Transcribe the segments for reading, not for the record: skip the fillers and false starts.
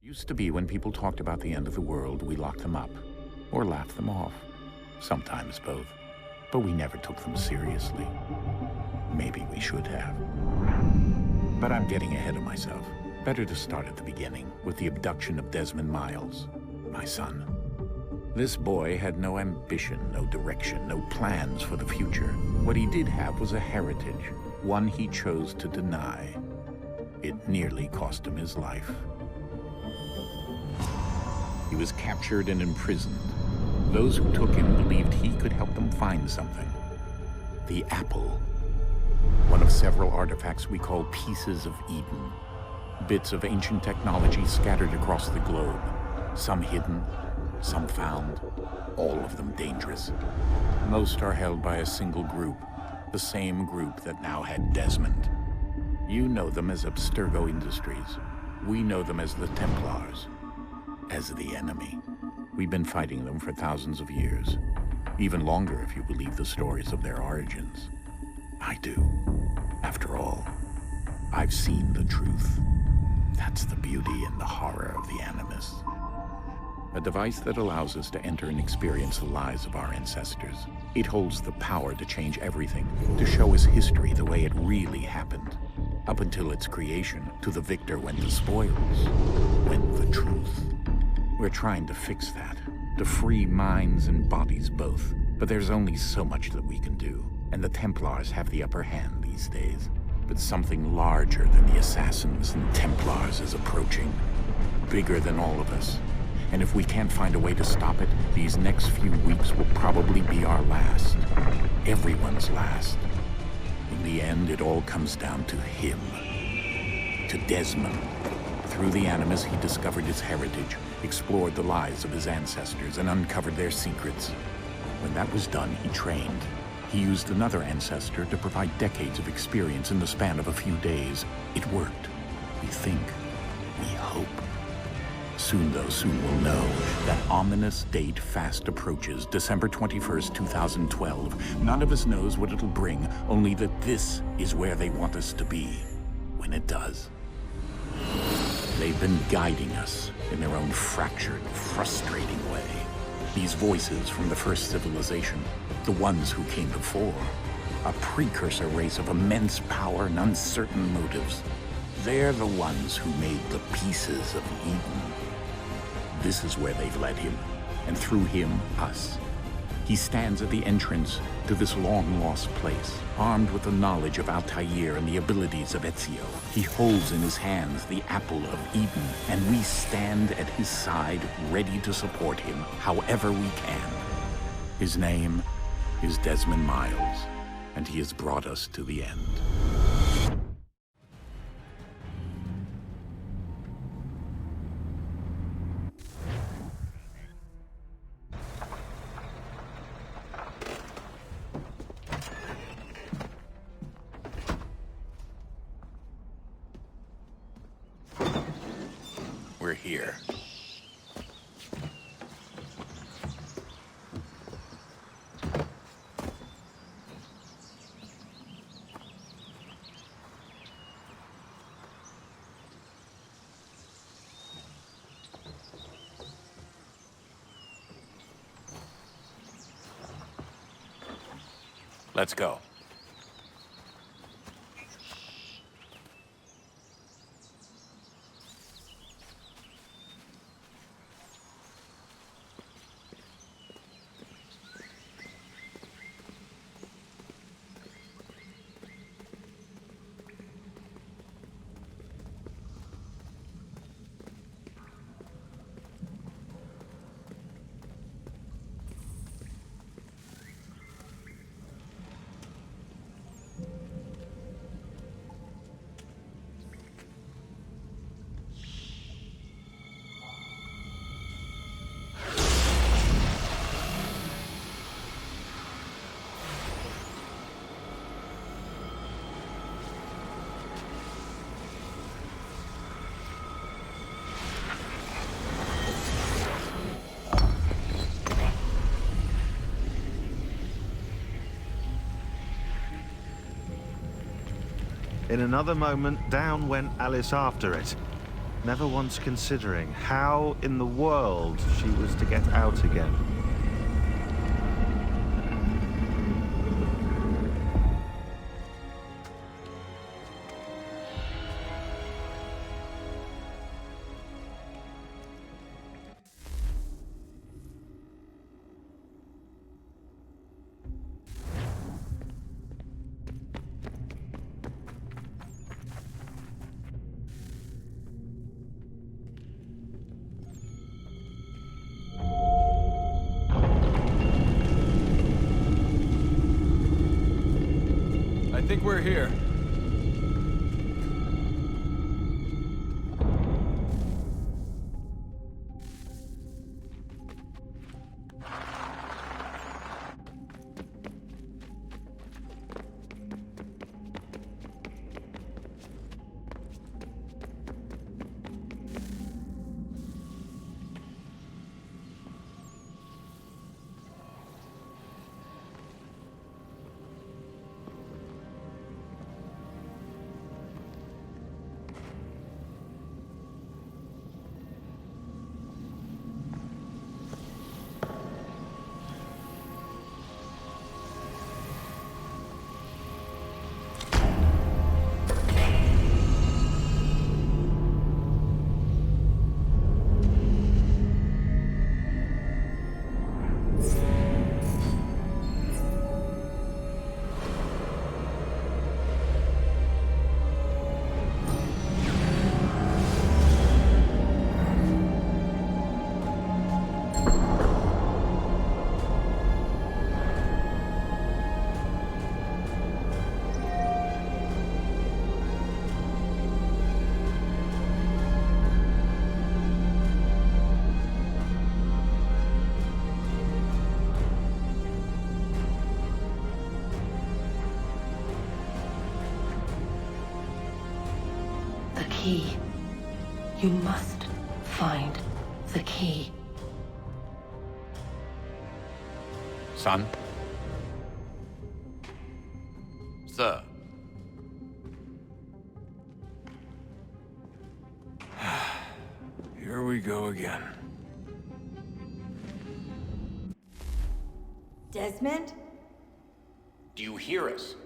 Used to be when people talked about the end of the world, we locked them up or laughed them off. Sometimes both. But we never took them seriously. Maybe we should have. But I'm getting ahead of myself. Better to start at the beginning, with the abduction of Desmond Miles, my son. This boy had no ambition, no direction, no plans for the future. What he did have was a heritage, one he chose to deny. It nearly cost him his life. He was captured and imprisoned. Those who took him believed he could help them find something. The apple. One of several artifacts we call pieces of Eden. Bits of ancient technology scattered across the globe. Some hidden, some found, all of them dangerous. Most are held by a single group, the same group that now had Desmond. You know them as Abstergo Industries. We know them as the Templars, as the enemy. We've been fighting them for thousands of years, even longer if you believe the stories of their origins. I do. After all, I've seen the truth. That's the beauty and the horror of the Animus. A device that allows us to enter and experience the lives of our ancestors. It holds the power to change everything, to show us history the way it really happened. Up until its creation, to the victor went the spoils, went the truth. We're trying to fix that, to free minds and bodies both. But there's only so much that we can do, and the Templars have the upper hand these days. But something larger than the Assassins and Templars is approaching, bigger than all of us. And if we can't find a way to stop it, these next few weeks will probably be our last. Everyone's last. In the end, it all comes down to him. To Desmond. Through the Animus, he discovered his heritage, explored the lives of his ancestors, and uncovered their secrets. When that was done, he trained. He used another ancestor to provide decades of experience in the span of a few days. It worked. We think. We hope. Soon, though, soon we'll know. That ominous date fast approaches, December 21st, 2012. None of us knows what it'll bring, only that this is where they want us to be, when it does. They've been guiding us in their own fractured, frustrating way. These voices from the first civilization, the ones who came before, a precursor race of immense power and uncertain motives. They're the ones who made the pieces of Eden. This is where they've led him, and through him, us. He stands at the entrance to this long-lost place, armed with the knowledge of Altair and the abilities of Ezio. He holds in his hands the apple of Eden, and we stand at his side, ready to support him however we can. His name is Desmond Miles, and he has brought us to the end. We're here. Let's go. In another moment, down went Alice after it. never once considering how in the world she was to get out again. I think we're here. Key. You must find the key. Son? Sir. Here we go again. Desmond? Do you hear us?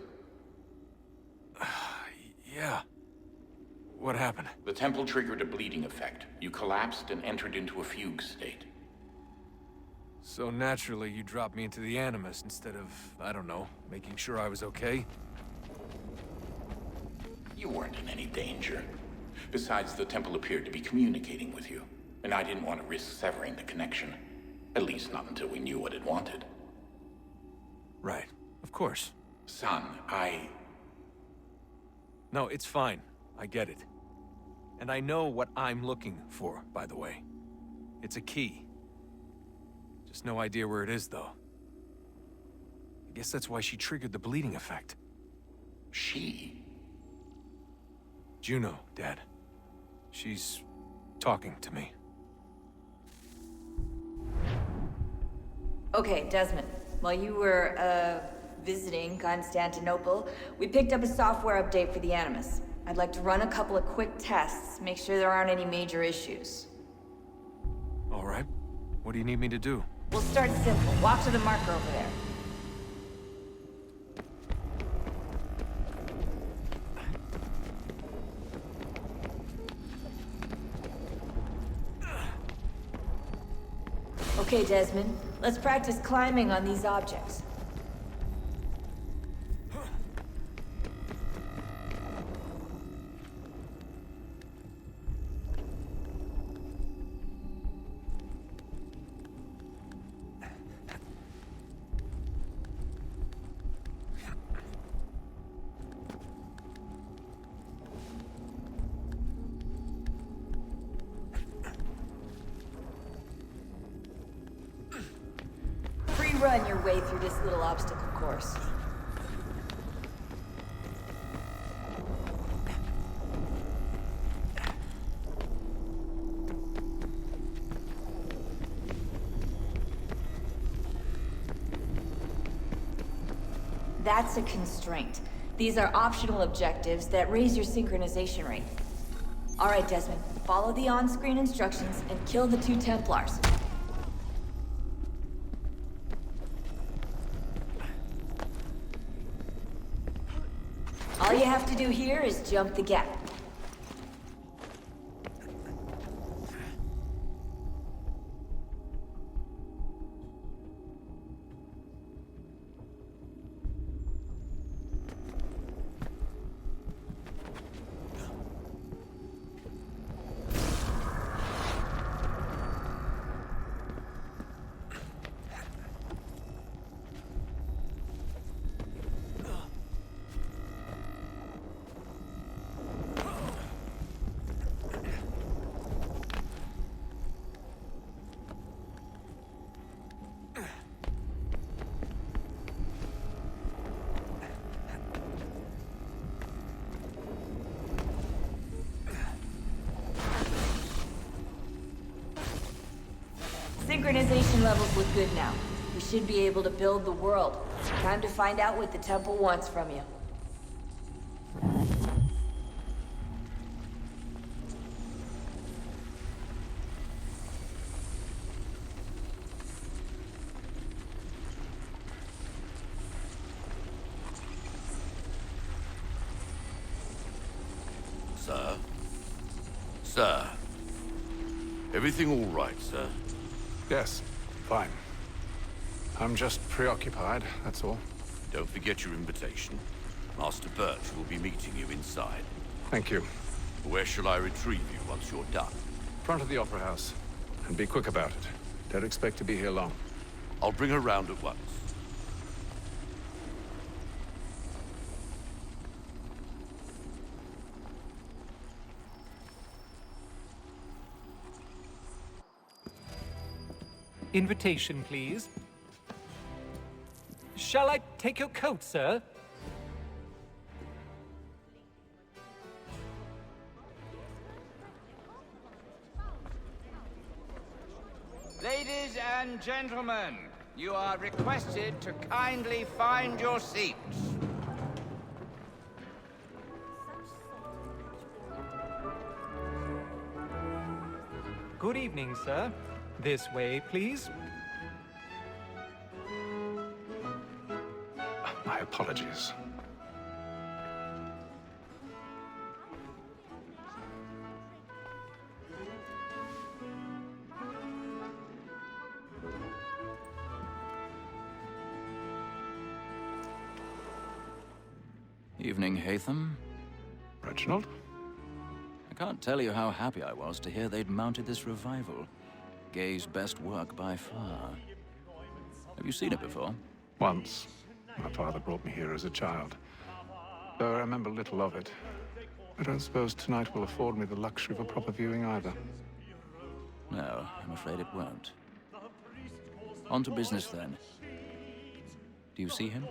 Yeah. What happened? The temple triggered a bleeding effect. You collapsed and entered into a fugue state. So naturally, you dropped me into the Animus instead of, I don't know, making sure I was okay? You weren't in any danger. Besides, the temple appeared to be communicating with you, and I didn't want to risk severing the connection. At least not until we knew what it wanted. Right. Of course. Son, No, it's fine. I get it. And I know what I'm looking for, by the way. It's a key. Just no idea where it is, though. I guess that's why she triggered the bleeding effect. She? Juno, Dad. She's talking to me. Okay, Desmond. While you were, visiting Constantinople, we picked up a software update for the Animus. I'd like to run a couple of quick tests, make sure there aren't any major issues. All right. What do you need me to do? We'll start simple. Walk to the marker over there. Okay, Desmond. Let's practice climbing on these objects. Run your way through this little obstacle course. That's a constraint. These are optional objectives that raise your synchronization rate. All right, Desmond. Follow the on-screen instructions and kill the 2 Templars. All you have to do here is jump the gap. Synchronization levels look good now. We should be able to build the world. Time to find out what the temple wants from you. Sir? Sir? Everything all right, sir? Yes, fine. I'm just preoccupied, that's all. Don't forget your invitation. Master Birch will be meeting you inside. Thank you. Where shall I retrieve you once you're done? Front of the Opera House. And be quick about it. Don't expect to be here long. I'll bring her round at once. Invitation, please. Shall I take your coat, sir? Ladies and gentlemen, you are requested to kindly find your seats. Good evening, sir. This way, please. My apologies. Evening, Hatham. Reginald? I can't tell you how happy I was to hear they'd mounted this revival. Gay's best work by far. Have you seen it before? Once. My father brought me here as a child. Though I remember little of it. I don't suppose tonight will afford me the luxury of a proper viewing either. No, I'm afraid it won't. On to business then. Do you see him?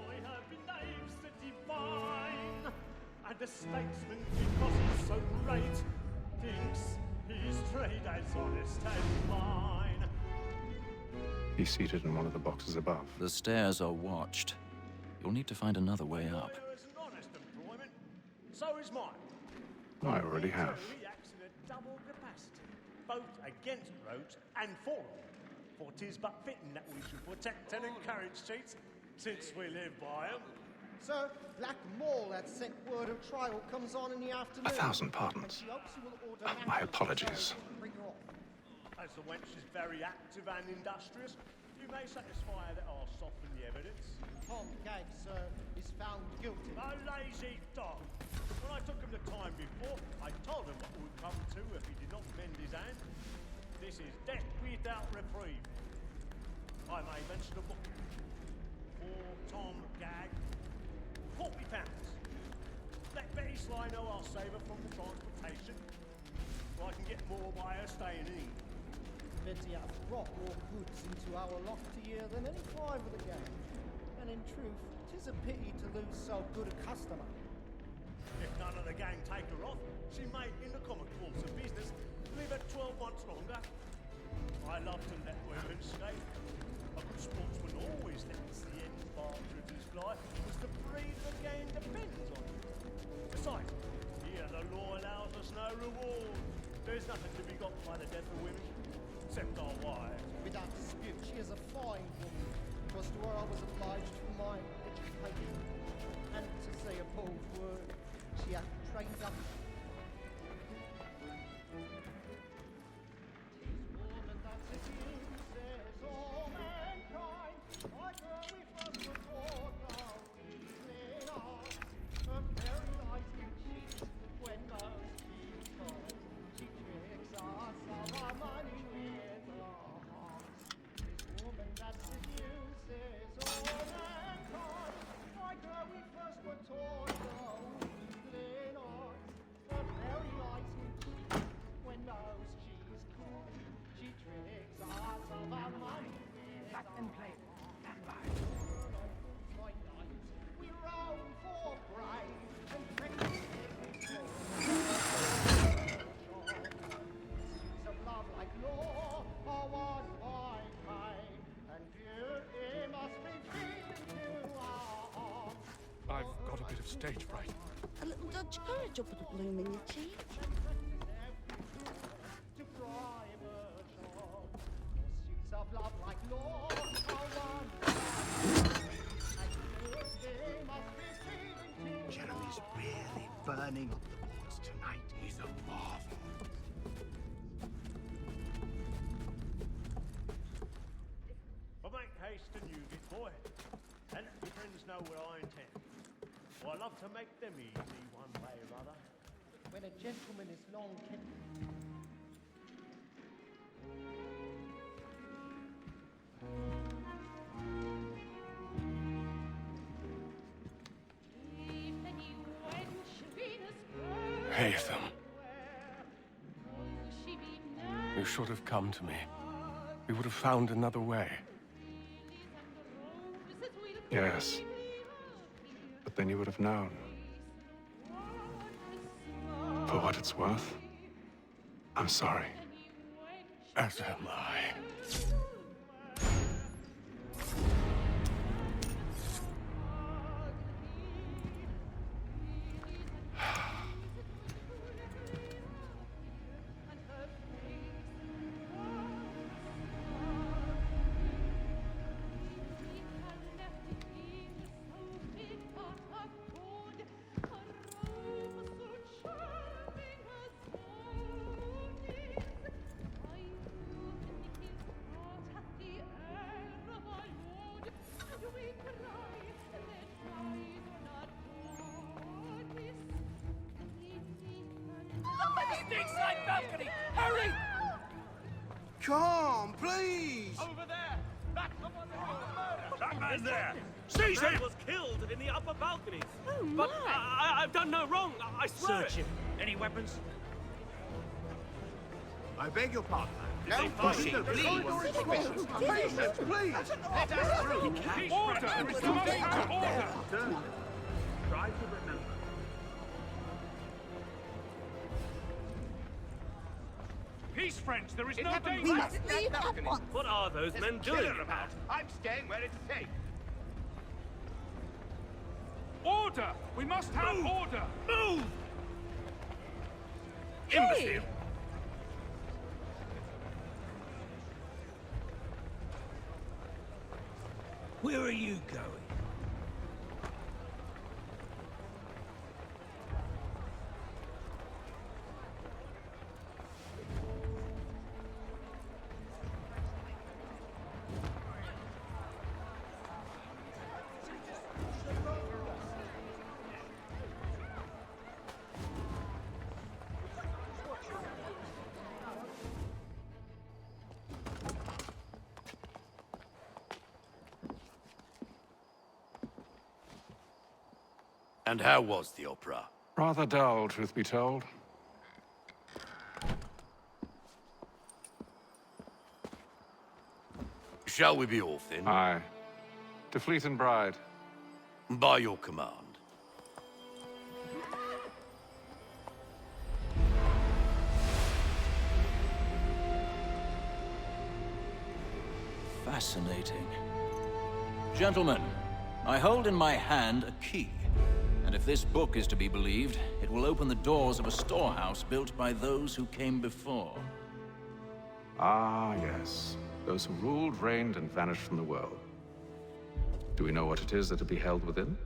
And the statesman, because he's so great, thinks his trade as honest as mine. He's seated in one of the boxes above. The stairs are watched. You'll need to find another way up. It's an honest employment. So is mine. I already have. He acts in a double capacity, both against roads and for them. For 'tis but fitting that we should protect and encourage cheats, since we live by 'em. Sir, Black Mall had sent word of trial comes on in the afternoon. 1,000 pardons. My apologies. As the wench is very active and industrious, you may satisfy that I'll soften the evidence. Tom Gag, sir, is found guilty. A lazy dog. When I took him the time before, I told him what would come to if he did not mend his hand. This is death without reprieve. I may mention a book. For Tom Gag, £40. Let Betty Sly know I'll save her from the transportation, or I can get more by her staying in. Betty hath brought more goods into our lofty year than any five of the gang. And in truth, 'tis a pity to lose so good a customer. If none of the gang take her off, she may, in the common course of business, live at 12 months longer. I love to let women skate. A good sportsman always lets the end partridges fly, because the breed of the game depends on it. Besides, here And the law allows us no reward. There's nothing to be got by the death of women, except our wives. Without dispute, she is a fine woman. 'Twas to her I was obliged for my education. And to say a bold word, she hath trained up. I've got a bit of stage fright. A little Dutch courage will put a bloom in your cheek. Jeremy's really burning up the walls tonight. He's a marvel. But make haste and use it, boy. And your friends know what I intend. Well, I love to make them easy one way or other. When a gentleman is long kept. Haytham. You should have come to me. We would have found another way. Yes. But then you would have known. For what it's worth, I'm sorry. As am I. Inside balcony! Hurry! Come, please! Over there! That's the one that That man there! Seize him! was killed in the upper balconies. Oh, But my. I've done no wrong. I swear Search it. him. Any weapons? I beg your pardon. No pushing, please. Patience, please! Let us through! Order! We must have order! Try to remember. Peace, friends! There is It no happened danger! We must leave at once. What are those men doing? Killer about. I'm staying where it's safe. Order! We must have order! Move! Imbecile! Where are you going? And how was the opera? Rather dull, truth be told. Shall we be off then? Aye. To Fleet and Bride. By your command. Fascinating. Gentlemen, I hold in my hand a key. And if this book is to be believed, it will open the doors of a storehouse built by those who came before. Ah, yes. Those who ruled, reigned, and vanished from the world. Do we know what it is that will be held within?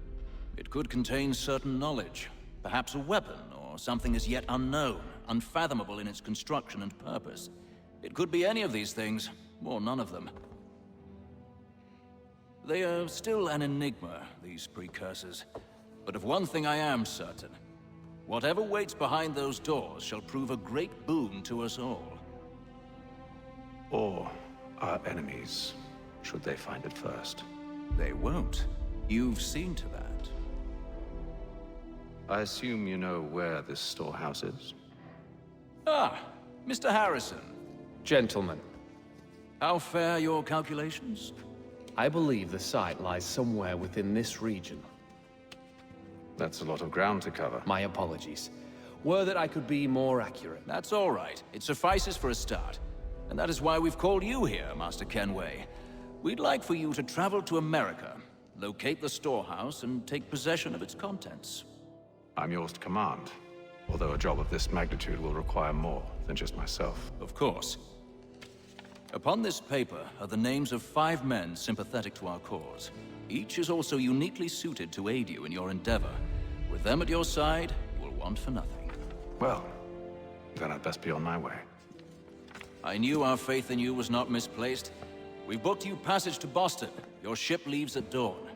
It could contain certain knowledge. Perhaps a weapon, or something as yet unknown, unfathomable in its construction and purpose. It could be any of these things, or none of them. They are still an enigma, these precursors. But of one thing I am certain. Whatever waits behind those doors shall prove a great boon to us all. Or our enemies, should they find it first. They won't. You've seen to that. I assume you know where this storehouse is? Ah, Mr. Harrison. Gentlemen, How fare your calculations? I believe the site lies somewhere within this region. That's a lot of ground to cover. My apologies. Were that I could be more accurate. That's all right. It suffices for a start. And that is why we've called you here, Master Kenway. We'd like for you to travel to America, locate the storehouse, and take possession of its contents. I'm yours to command, although a job of this magnitude will require more than just myself. Of course. Upon this paper are the names of 5 men sympathetic to our cause. Each is also uniquely suited to aid you in your endeavor. With them at your side, you will want for nothing. Well, then I'd best be on my way. I knew our faith in you was not misplaced. We've booked you passage to Boston. Your ship leaves at dawn.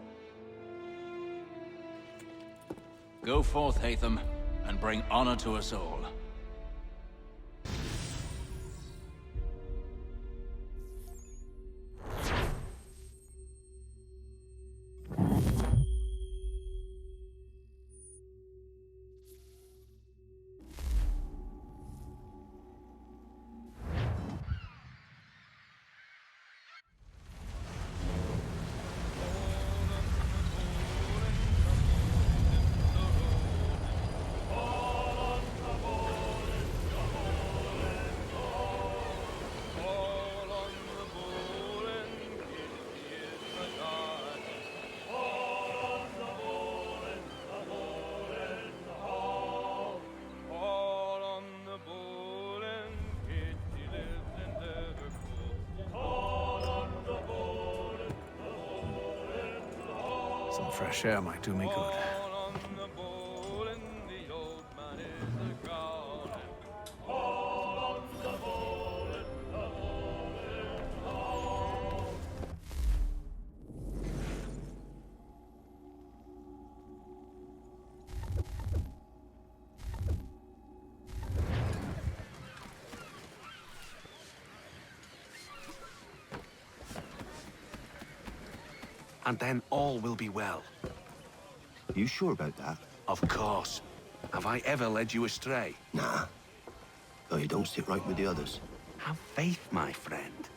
Go forth, Hatham, and bring honor to us all. Some fresh air might do me good. And then all will be well. You sure about that? Of course. Have I ever led you astray? Nah. Though you don't sit right with the others. Have faith, my friend.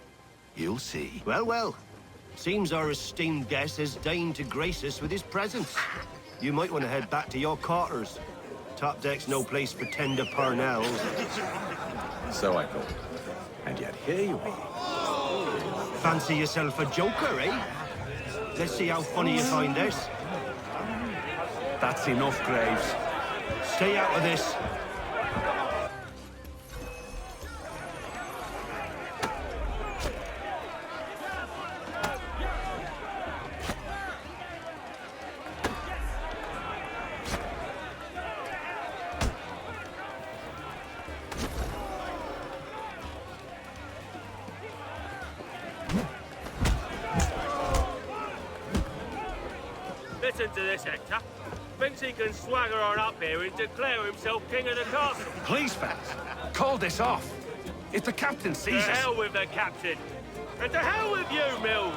You'll see. Well, well. Seems our esteemed guest has deigned to grace us with his presence. You might want to head back to your quarters. Top deck's no place for tender parnells. So I thought. And yet here you are. Fancy yourself a joker, eh? Let's see how funny you find this. That's enough, Graves. Stay out of this. Listen to this, Hector. Thinks he can swagger on up here and declare himself king of the castle. Please, fellas, call this off. If the captain sees To us... hell with the captain. And to hell with you, Mills.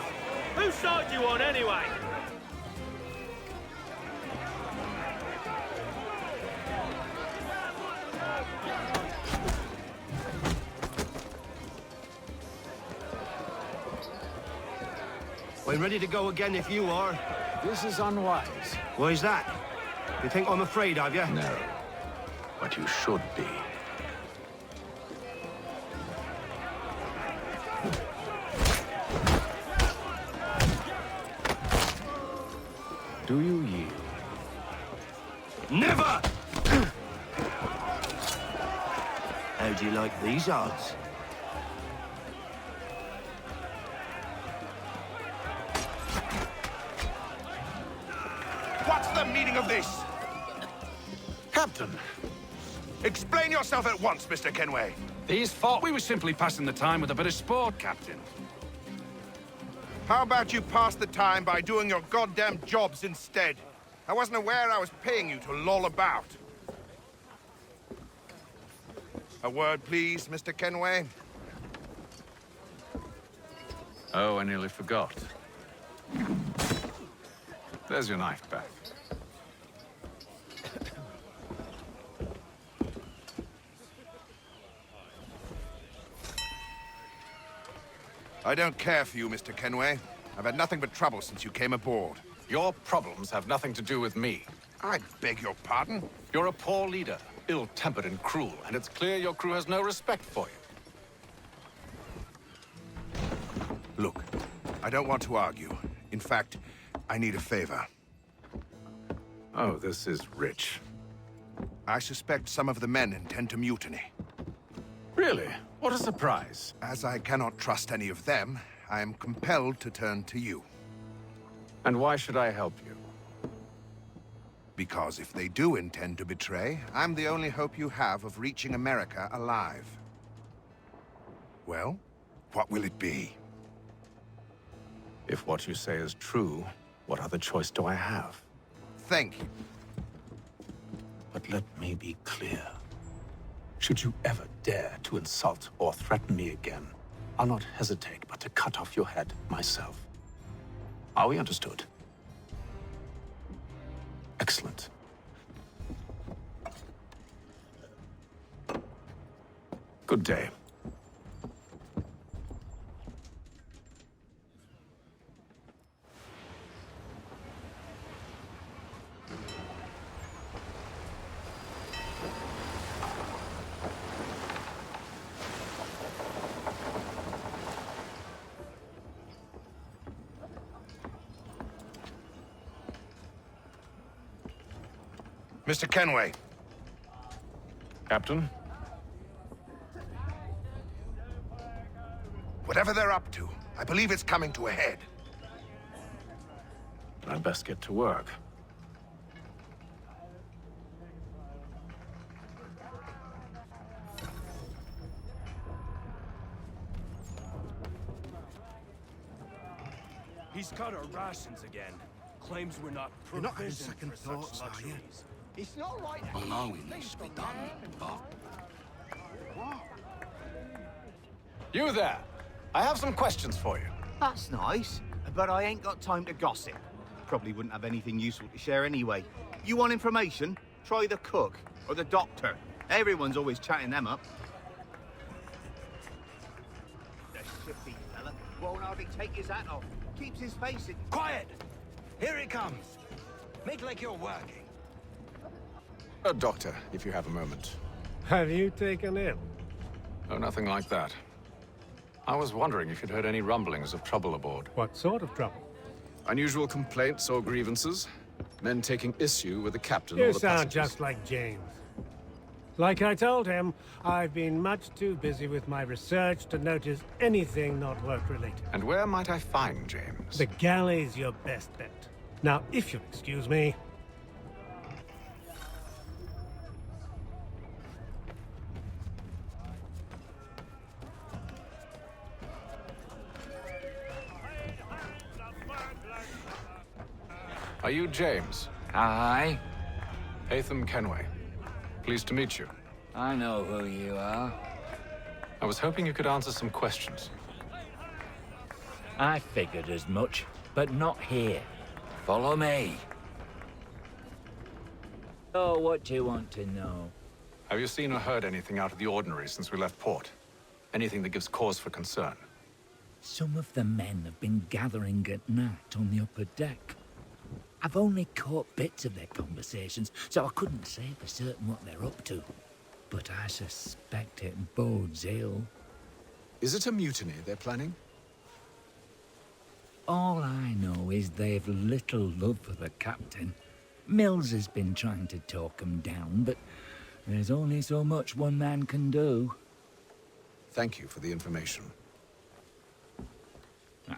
Whose side you on, anyway? I'm ready to go again if you are. This is unwise. Why's that? You think I'm afraid of you? No. But you should be. Do you yield? Never! How do you like these odds? What's the meaning of this? Captain, explain yourself at once, Mr. Kenway. These thought we were simply passing the time with a bit of sport, Captain. How about you pass the time by doing your goddamn jobs instead? I wasn't aware I was paying you to loll about. A word, please, Mr. Kenway. Oh, I nearly forgot. There's your knife back. I don't care for you, Mr. Kenway. I've had nothing but trouble since you came aboard. Your problems have nothing to do with me. I beg your pardon? You're a poor leader, ill-tempered and cruel, and it's clear your crew has no respect for you. Look, I don't want to argue. In fact, I need a favor. Oh, this is rich. I suspect some of the men intend to mutiny. Really? What a surprise. As I cannot trust any of them, I am compelled to turn to you. And why should I help you? Because if they do intend to betray, I'm the only hope you have of reaching America alive. Well, what will it be? If what you say is true, what other choice do I have? Thank you. But let me be clear. Should you ever dare to insult or threaten me again, I'll not hesitate but to cut off your head myself. Are we understood? Excellent. Good day. Mr. Kenway. Captain? Whatever they're up to, I believe it's coming to a head. I'd best get to work. He's cut our rations again. Claims we're not You're not having provisioned second for such thoughts, are you? luxuries. It's not right. I know it needs to be done, but... You there! I have some questions for you. That's nice, but I ain't got time to gossip. Probably wouldn't have anything useful to share anyway. You want information? Try the cook or the doctor. Everyone's always chatting them up. The shifty fella won't hardly take his hat off. Keeps his face in... Quiet! Here he comes. Make like you're working. A doctor, if you have a moment. Have you taken him? Oh, nothing like that. I was wondering if you'd heard any rumblings of trouble aboard. What sort of trouble? Unusual complaints or grievances? Men taking issue with the captain You or the sound passengers? just like James. Like I told him, I've been much too busy with my research to notice anything not work-related. And where might I find James? The galley's your best bet. Now, if you'll excuse me... Are you James? Aye. Hatham Kenway. Pleased to meet you. I know who you are. I was hoping you could answer some questions. I figured as much, but not here. Follow me. Oh, what do you want to know? Have you seen or heard anything out of the ordinary since we left port? Anything that gives cause for concern? Some of the men have been gathering at night on the upper deck. I've only caught bits of their conversations, so I couldn't say for certain what they're up to. But I suspect it bodes ill. Is it a mutiny they're planning? All I know is they've little love for the captain. Mills has been trying to talk 'em down, but there's only so much one man can do. Thank you for the information.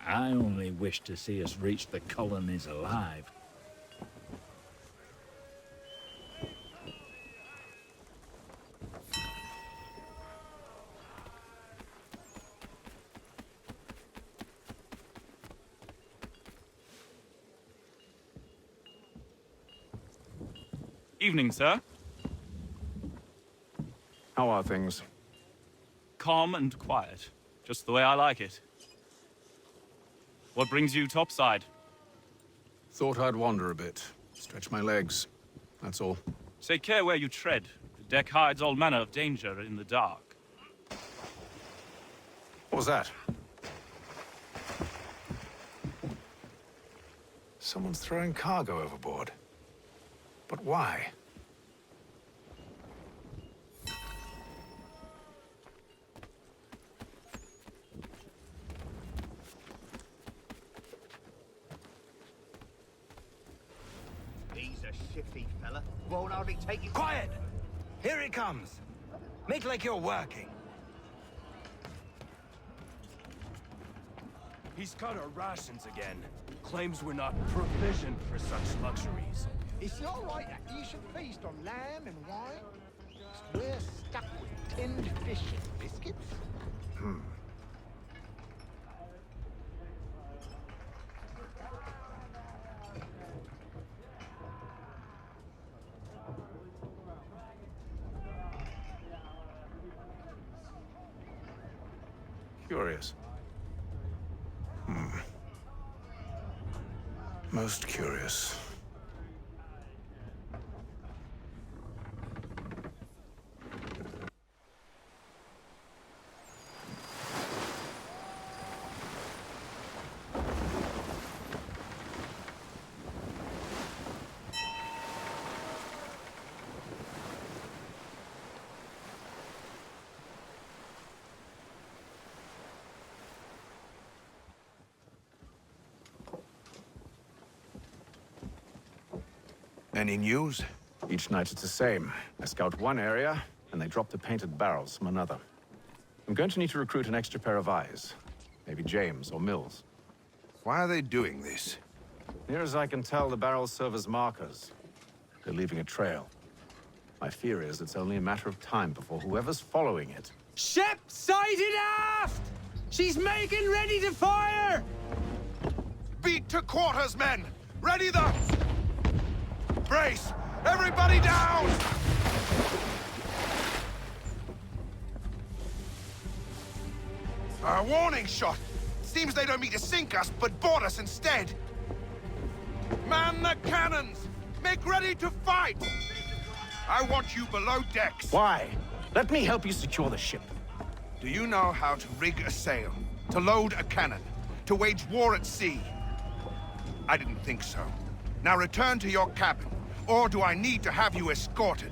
I only wish to see us reach the colonies alive. Evening, sir. How are things? Calm and quiet. Just the way I like it. What brings you topside? Thought I'd wander a bit. Stretch my legs. That's all. Take care where you tread. The deck hides all manner of danger in the dark. What was that? Someone's throwing cargo overboard. But why? He's a shifty fella. Won't hardly take you. Quiet! Here he comes. Make like you're working. He's cut our rations again. Claims we're not provisioned for such luxuries. It's not right that you should feast on lamb and wine. We're stuck with tinned fish and biscuits. Curious. Most curious. Any news? Each night it's the same. I scout one area, and they drop the painted barrels from another. I'm going to need to recruit an extra pair of eyes. Maybe James or Mills. Why are they doing this? Near as I can tell, the barrels serve as markers. They're leaving a trail. My fear is it's only a matter of time before whoever's following it... Ship sighted aft! She's making ready to fire! Beat to quarters, men! Ready the... Brace! Everybody down! A warning shot! Seems they don't mean to sink us, but board us instead. Man the cannons! Make ready to fight! I want you below decks. Why? Let me help you secure the ship. Do you know how to rig a sail? To load a cannon? To wage war at sea? I didn't think so. Now return to your cabin. Or do I need to have you escorted?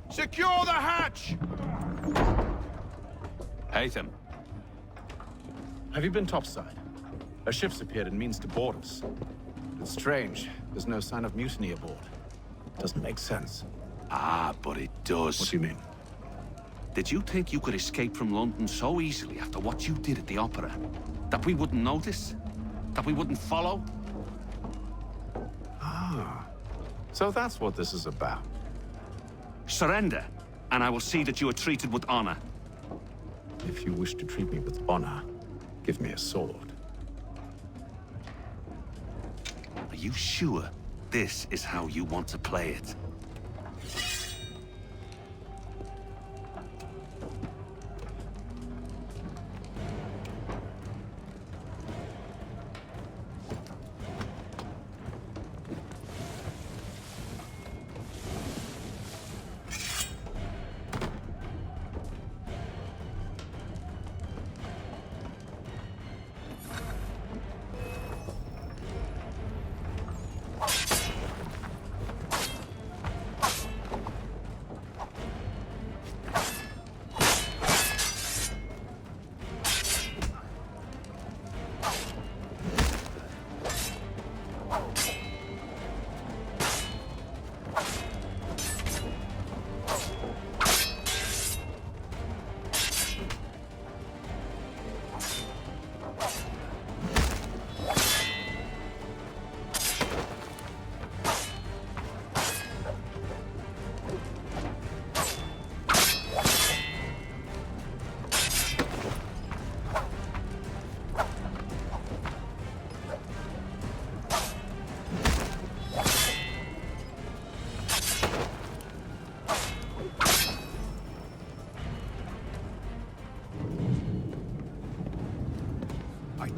Secure the hatch! Haytham. Have you been topside? A ship's appeared and means to board us. It's strange. There's no sign of mutiny aboard. Doesn't make sense. Ah, but it does. What do you mean? Did you think you could escape from London so easily after what you did at the opera? That we wouldn't notice? That we wouldn't follow? Ah. So that's what this is about. Surrender, and I will see that you are treated with honor. If you wish to treat me with honor, give me a sword. Are you sure this is how you want to play it?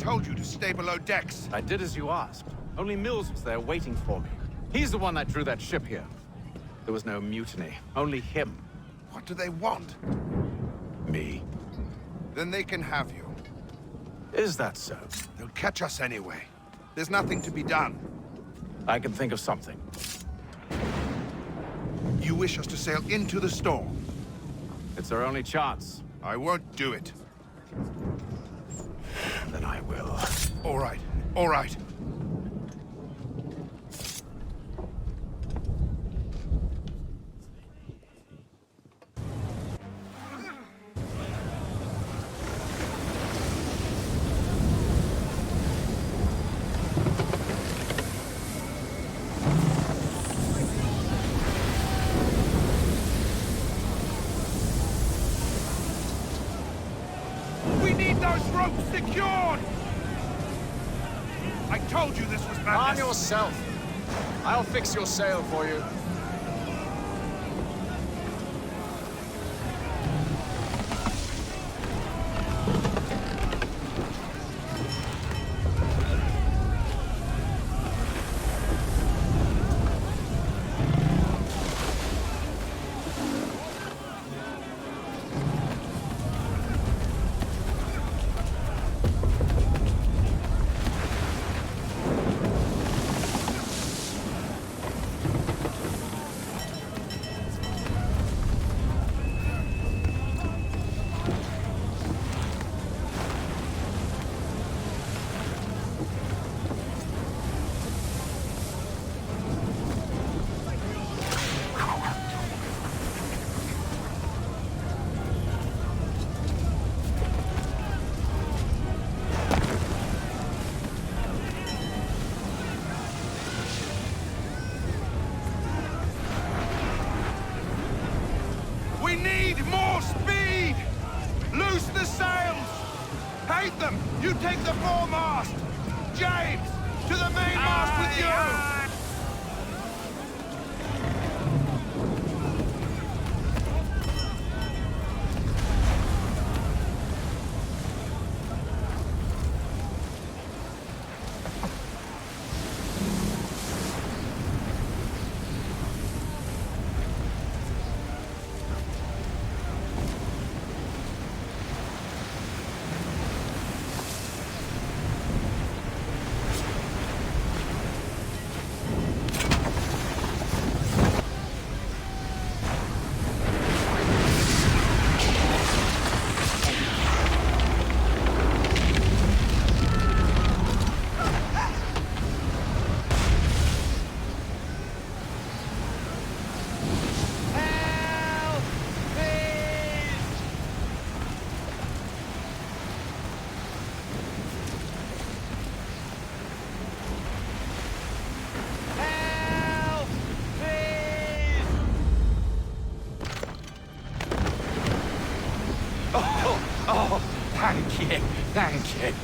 told you to stay below decks. I did as you asked. Only Mills was there waiting for me. He's the one that drew that ship here. There was no mutiny, only him. What do they want? Me. Then they can have you. Is that so? They'll catch us anyway. There's nothing to be done. I can think of something. You wish us to sail into the storm? It's our only chance. I won't do it. Then I will. All right, all right. We need those ropes secured! I told you this was madness. Arm yourself. I'll fix your sail for you. We need more speed! Loose the sails! Hate them! You take the foremast! James! To the mainmast with you! Oh, thank you, thank you.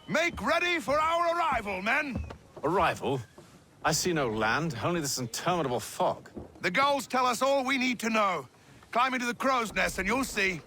Make ready for our arrival, men! Arrival? I see no land, only this interminable fog. The gulls tell us all we need to know. Climb into the crow's nest and you'll see.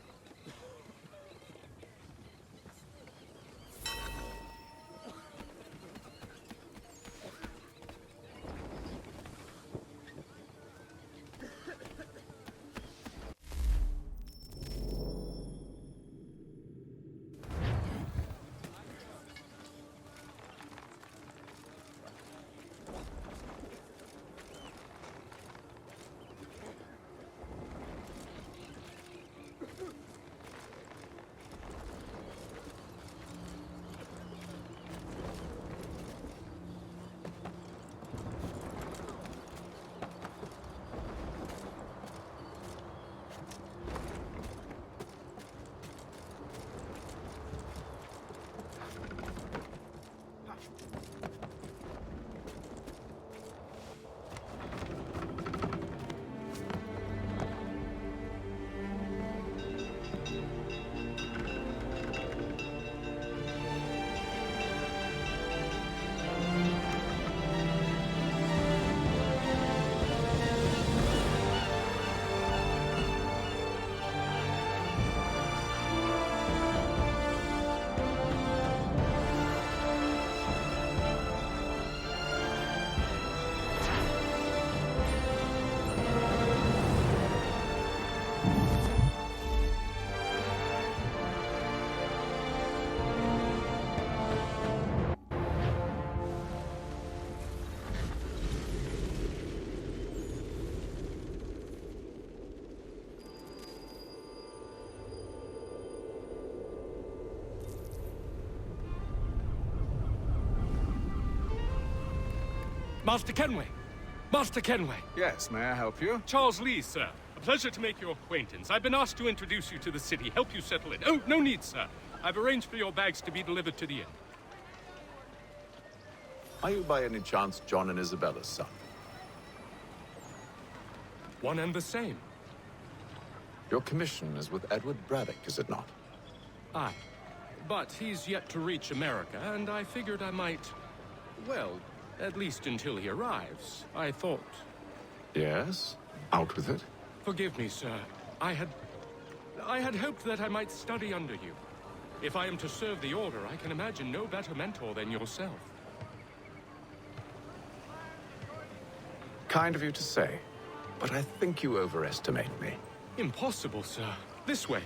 Master Kenway! Master Kenway! Yes, may I help you? Charles Lee, sir. A pleasure to make your acquaintance. I've been asked to introduce you to the city, help you settle in. Oh, no need, sir. I've arranged for your bags to be delivered to the inn. Are you by any chance John and Isabella's son? One and the same. Your commission is with Edward Braddock, is it not? Aye. But he's yet to reach America, and I figured I might... Well, at least until he arrives, I thought. Yes? Out with it. Forgive me, sir. I had hoped that I might study under you. If I am to serve the Order, I can imagine no better mentor than yourself. Kind of you to say, but I think you overestimate me. Impossible, sir. This way.